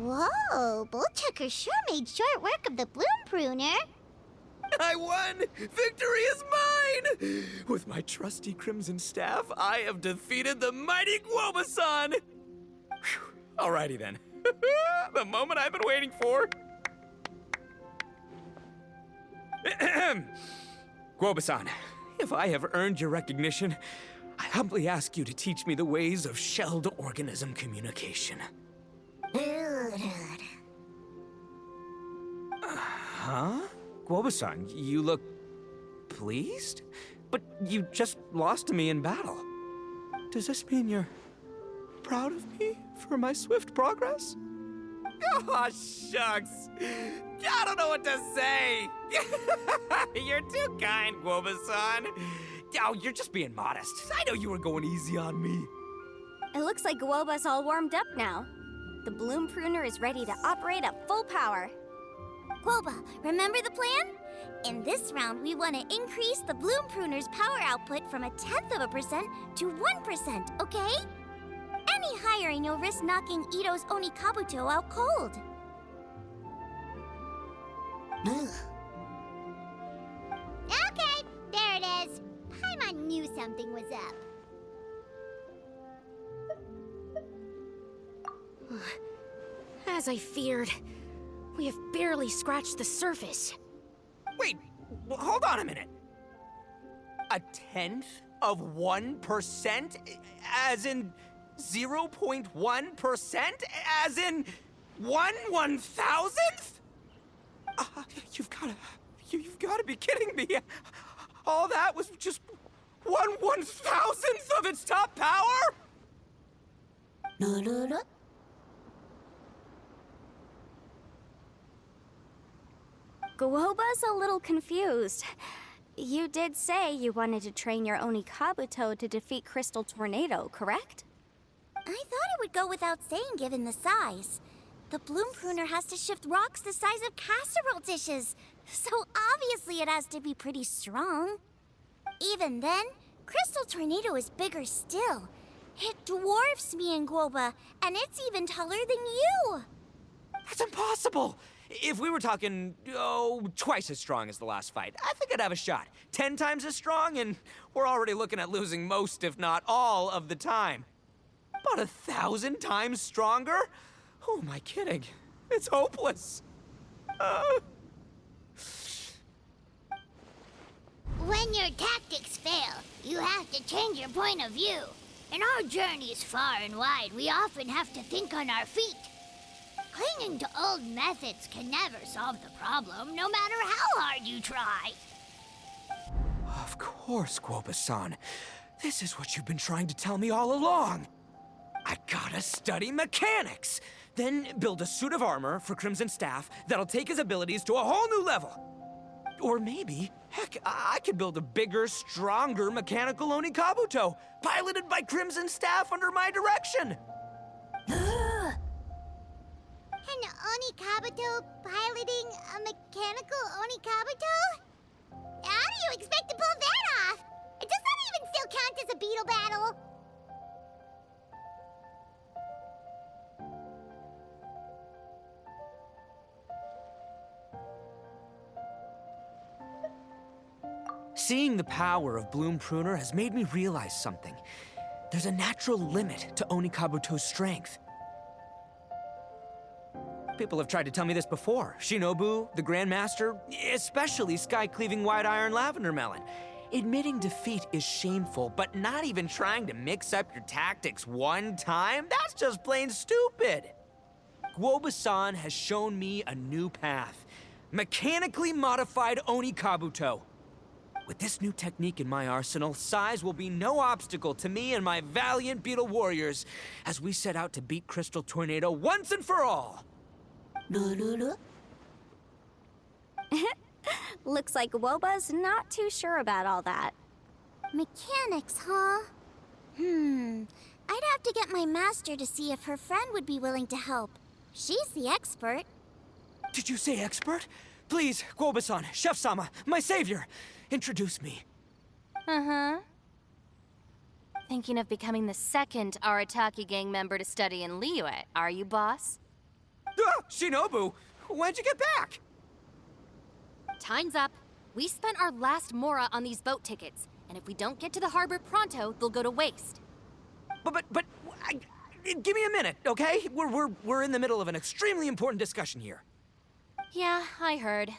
Whoa, Bullchucker sure made short work of the Bloom Pruner. I won! Victory is mine! With my trusty crimson staff, I have defeated the mighty Guobasan! Whew. Alrighty then. The moment I've been waiting for. Guobasan, if I have earned your recognition, I humbly ask you to teach me the ways of shelled organism communication. Huh? Guobasan, you look pleased? But you just lost to me in battle. Does this mean you're proud of me for my swift progress? Oh, shucks. I don't know what to say. You're too kind, Guobasan. Oh, you're just being modest. I know you were going easy on me. It looks like Guoba's all warmed up now. The Bloom Pruner is ready to operate at full power. Guoba, remember the plan? In this round, we want to increase the Bloom Pruner's power output from 0.1% to 1%, okay? Any higher and you'll risk knocking Ito's Onikabuto out cold. Okay, there it is. Paimon knew something was up. As I feared, we have barely scratched the surface. Wait, hold on a minute. 0.1%? As in 0.1%? As in 1/1000th? You've gotta be kidding me. All that was just 1/1000th of its top power? Guoba's a little confused. You did say you wanted to train your Onikabuto to defeat Crystal Tornado, correct? I thought it would go without saying given the size. The Bloom Pruner has to shift rocks the size of casserole dishes, so obviously it has to be pretty strong. Even then, Crystal Tornado is bigger still. It dwarfs me and Guoba, and it's even taller than you. That's impossible! If we were talking, twice as strong as the last fight, I think I'd have a shot. 10 times as strong, and we're already looking at losing most, if not all, of the time. About 1,000 times stronger? Who am I kidding? It's hopeless. When your tactics fail, you have to change your point of view. In our journeys far and wide, we often have to think on our feet. Clinging to old methods can never solve the problem, no matter how hard you try. Of course, Guoba-san. This is what you've been trying to tell me all along. I gotta study mechanics, then build a suit of armor for Crimson Staff that'll take his abilities to a whole new level. Or maybe, heck, I could build a bigger, stronger mechanical Onikabuto, piloted by Crimson Staff under my direction. An Onikabuto piloting a mechanical Onikabuto? How do you expect to pull that off? Does that even still count as a beetle battle? Seeing the power of Bloom Pruner has made me realize something. There's a natural limit to Onikabuto's strength. People have tried to tell me this before. Shinobu, the Grandmaster, especially Sky-Cleaving White Iron Lavender Melon. Admitting defeat is shameful, but not even trying to mix up your tactics one time? That's just plain stupid. Guoba-san has shown me a new path. Mechanically modified Onikabuto. With this new technique in my arsenal, size will be no obstacle to me and my valiant beetle warriors as we set out to beat Crystal Tornado once and for all. Looks like Guoba's not too sure about all that. Mechanics, huh? I'd have to get my master to see if her friend would be willing to help. She's the expert. Did you say expert? Please, Guoba-san, Chef-sama, my savior, introduce me. Uh-huh. Thinking of becoming the second Arataki gang member to study in Liyue, are you, boss? Shinobu, when'd you get back? Time's up. We spent our last mora on these boat tickets, and if we don't get to the harbor pronto, they'll go to waste. Give me a minute, okay? We're in the middle of an extremely important discussion here. Yeah, I heard.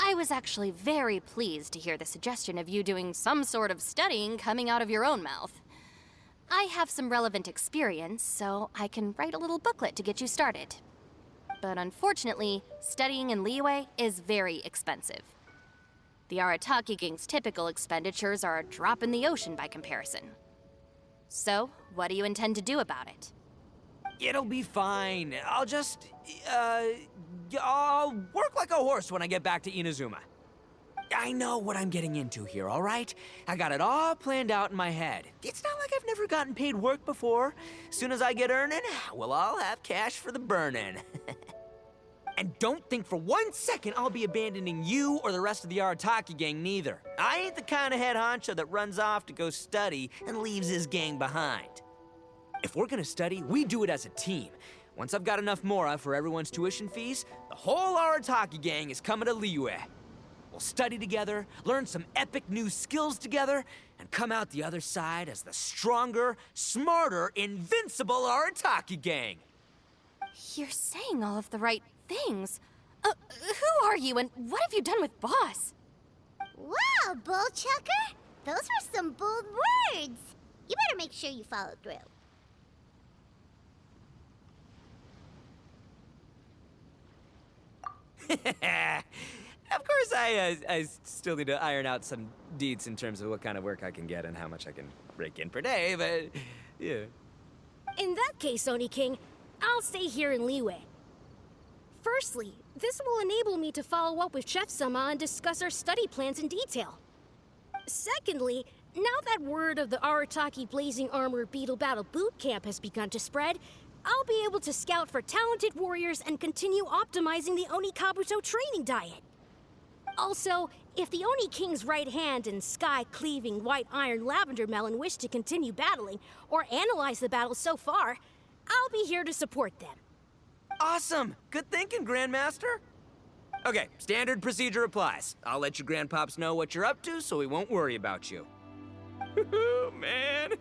I was actually very pleased to hear the suggestion of you doing some sort of studying coming out of your own mouth. I have some relevant experience, so I can write a little booklet to get you started. But unfortunately, studying in Liyue is very expensive. The Arataki Gang's typical expenditures are a drop in the ocean by comparison. So, what do you intend to do about it? It'll be fine. I'll work like a horse when I get back to Inazuma. I know what I'm getting into here, all right? I got it all planned out in my head. It's not like I've never gotten paid work before. Soon as I get earning, we'll all have cash for the burning. And don't think for 1 second I'll be abandoning you or the rest of the Arataki gang neither. I ain't the kind of head honcho that runs off to go study and leaves his gang behind. If we're gonna study, we do it as a team. Once I've got enough mora for everyone's tuition fees, the whole Arataki gang is coming to Liyue. We'll study together, learn some epic new skills together, and come out the other side as the stronger, smarter, invincible Arataki gang. You're saying all of the right things. Who are you and what have you done with Boss? Wow, Bullchucker! Those were some bold words. You better make sure you follow through. Of course, I still need to iron out some deets in terms of what kind of work I can get and how much I can rake in per day, but yeah. In that case, Oni King, I'll stay here in Liyue. Firstly, this will enable me to follow up with Chef-sama and discuss our study plans in detail. Secondly, now that word of the Arataki Blazing Armor Beetle Battle Boot Camp has begun to spread, I'll be able to scout for talented warriors and continue optimizing the Oni Kabuto training diet. Also, if the Oni King's right hand and sky-cleaving white iron lavender melon wish to continue battling or analyze the battle so far, I'll be here to support them. Awesome! Good thinking, Grandmaster. Okay, standard procedure applies. I'll let your grandpops know what you're up to so we won't worry about you. Man,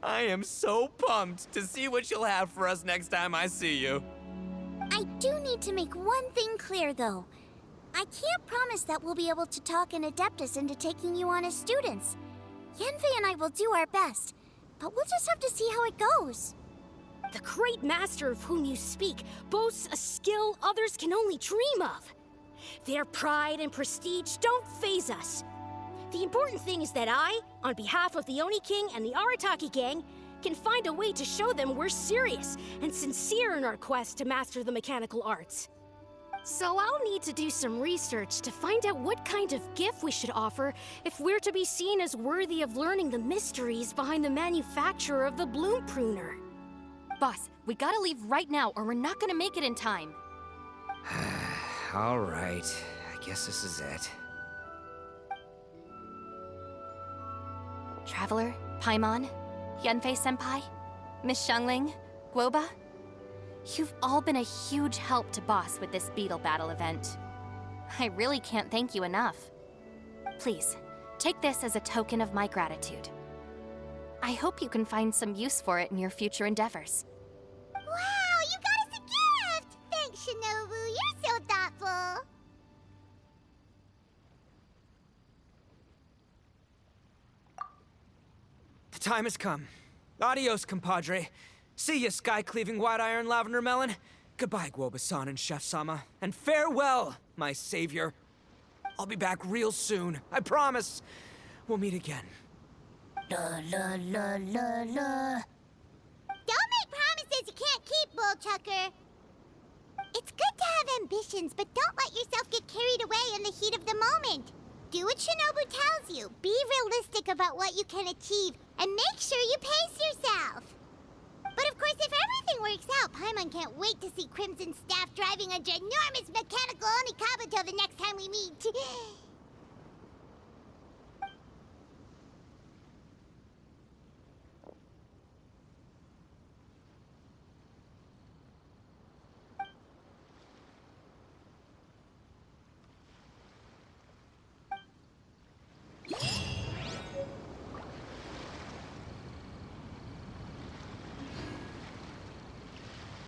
I am so pumped to see what you'll have for us next time I see you. I do need to make one thing clear, though. I can't promise that we'll be able to talk an Adeptus into taking you on as students. Yanfei and I will do our best, but we'll just have to see how it goes. The great master of whom you speak boasts a skill others can only dream of. Their pride and prestige don't faze us. The important thing is that I, on behalf of the Oni King and the Arataki gang, can find a way to show them we're serious and sincere in our quest to master the mechanical arts. So I'll need to do some research to find out what kind of gift we should offer if we're to be seen as worthy of learning the mysteries behind the manufacture of the Bloom Pruner. Boss, we gotta leave right now or we're not gonna make it in time. All right, I guess this is it. Traveler, Paimon, Yanfei-senpai, Miss Xiangling, Guoba, you've all been a huge help to Boss with this beetle battle event. I really can't thank you enough. Please, take this as a token of my gratitude. I hope you can find some use for it in your future endeavors. Wow, you got us a gift! Thanks, Shinobu. You're so thoughtful. The time has come. Adios, compadre. See ya, sky-cleaving white iron lavender melon. Goodbye, Guoba-san and Chef-sama. And farewell, my savior. I'll be back real soon. I promise. We'll meet again. La la la la la. Don't make promises you can't keep, Bullchucker. It's good to have ambitions, but don't let yourself get carried away in the heat of the moment. Do what Shinobu tells you. Be realistic about what you can achieve, and make sure you pace yourself. But of course, if everything works out, Paimon can't wait to see Crimson Staff driving a ginormous mechanical Oni Kabuto the next time we meet.